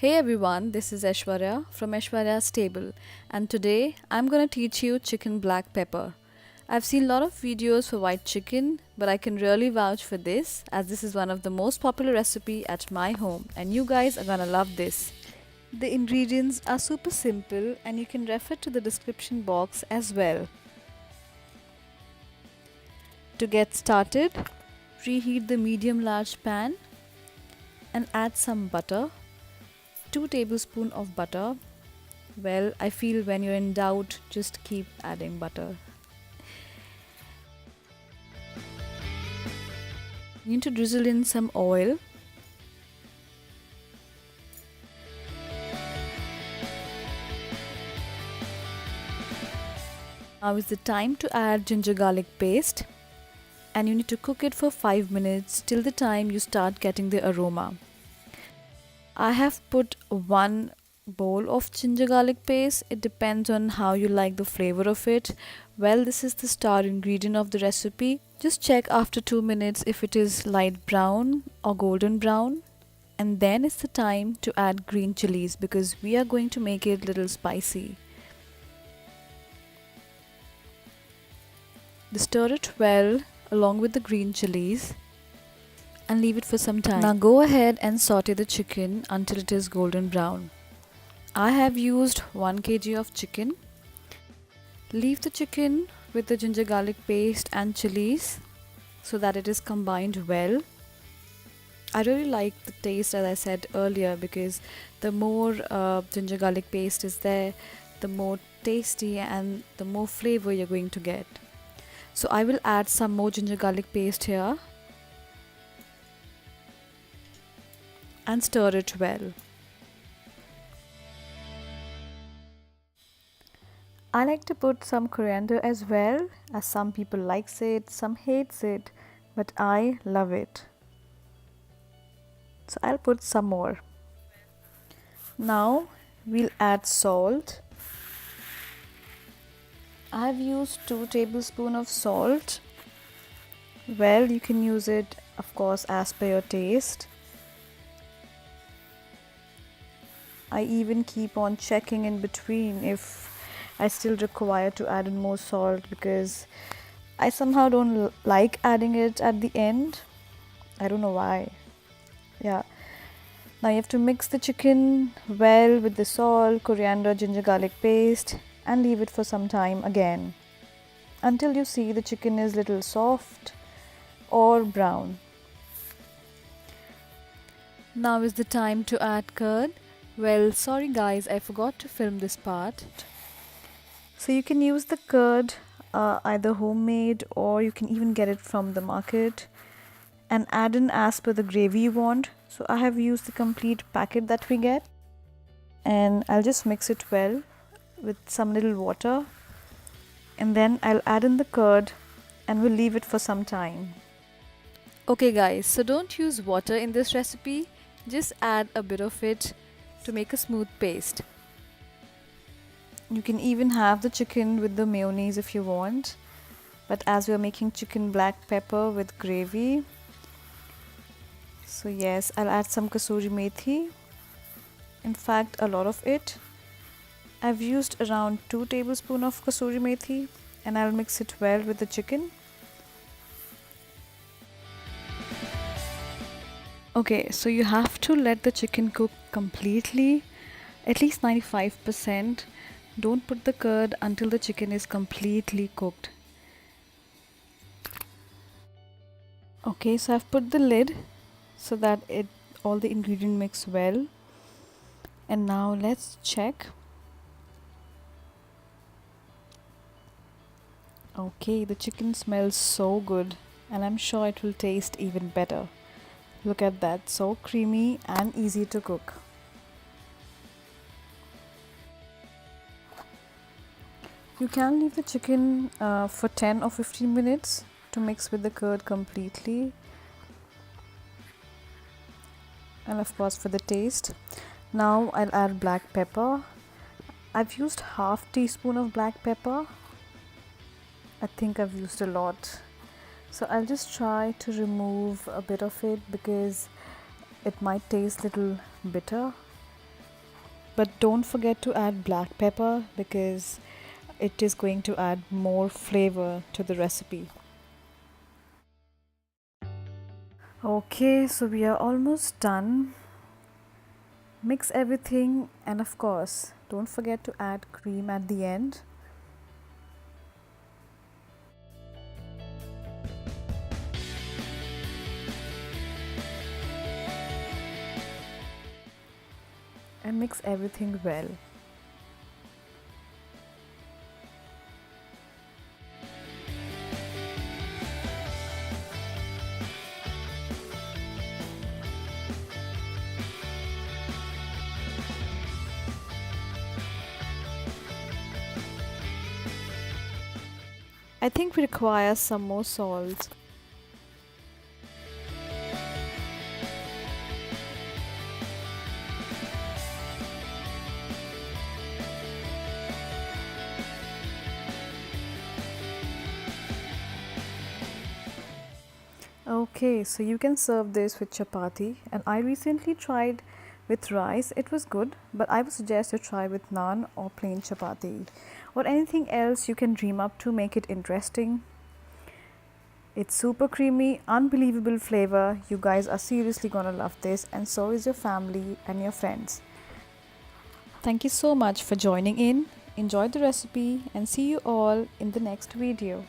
Hey everyone, this is Aishwarya from Aishwarya's Table, and today I'm gonna teach you chicken black pepper. I've seen a lot of videos for white chicken, but I can really vouch for this as this is one of the most popular recipe at my home and you guys are gonna love this. The ingredients are super simple and you can refer to the description box as well. To get started, preheat the medium large pan and add some butter. 2 tablespoons of butter. Well, I feel when you're in doubt, just keep adding butter. You need to drizzle in some oil. Now is the time to add ginger garlic paste, and you need to cook it for 5 minutes till the time you start getting the aroma. I have put 1 bowl of ginger garlic paste. It depends on how you like the flavor of it. Well, this is the star ingredient of the recipe. Just check after 2 minutes if it is light brown or golden brown. And then it's the time to add green chillis because we are going to make it a little spicy. Stir it well along with the green chillis and leave it for some time. Now go ahead and saute the chicken until it is golden brown. I have used 1 kg of chicken. Leave the chicken with the ginger garlic paste and chilies so that it is combined well. I really like the taste, as I said earlier, because the more ginger garlic paste is there, the more tasty and the more flavor you're going to get. So I will add some more ginger garlic paste here and stir it well. I like to put some coriander as well, as some people likes it, some hates it, but I love it. So I'll put some more. Now we'll add salt. I've used 2 tablespoons of salt. Well, you can use it, of course, as per your taste. I even keep on checking in between if I still require to add in more salt because I somehow don't like adding it at the end. I don't know why. Yeah. Now you have to mix the chicken well with the salt, coriander, ginger garlic paste and leave it for some time again until you see the chicken is little soft or brown. Now is the time to add curd. Well, sorry guys, I forgot to film this part. So you can use the curd either homemade or you can even get it from the market and add in as per the gravy you want. So I have used the complete packet that we get and I'll just mix it well with some little water and then I'll add in the curd and we'll leave it for some time. Okay guys, so don't use water in this recipe, just add a bit of it to make a smooth paste. You can even have the chicken with the mayonnaise if you want, but as we are making chicken black pepper with gravy, so yes, I'll add some kasoori methi, in fact a lot of it. I've used around 2 tablespoons of kasoori methi and I'll mix it well with the chicken. Okay, so you have to let the chicken cook completely, at least 95%. Don't put the curd until the chicken is completely cooked. Okay, so I've put the lid so that all the ingredients mix well. And now let's check. Okay, the chicken smells so good and I'm sure it will taste even better. Look at that, so creamy and easy to cook. You can leave the chicken for 10 or 15 minutes to mix with the curd completely. And of course for the taste. Now I'll add black pepper. I've used half teaspoon of black pepper. I think I've used a lot. So I'll just try to remove a bit of it because it might taste little bitter. But don't forget to add black pepper because it is going to add more flavor to the recipe. Okay, so we are almost done. Mix everything, and of course, don't forget to add cream at the end. And mix everything well. I think we require some more salt. Okay, so you can serve this with chapati, and I recently tried with rice. It was good, but I would suggest you try with naan or plain chapati or anything else you can dream up to make it interesting. It's super creamy, unbelievable flavor. You guys are seriously gonna love this, and so is your family and your friends. Thank you so much for joining in. Enjoy the recipe and see you all in the next video.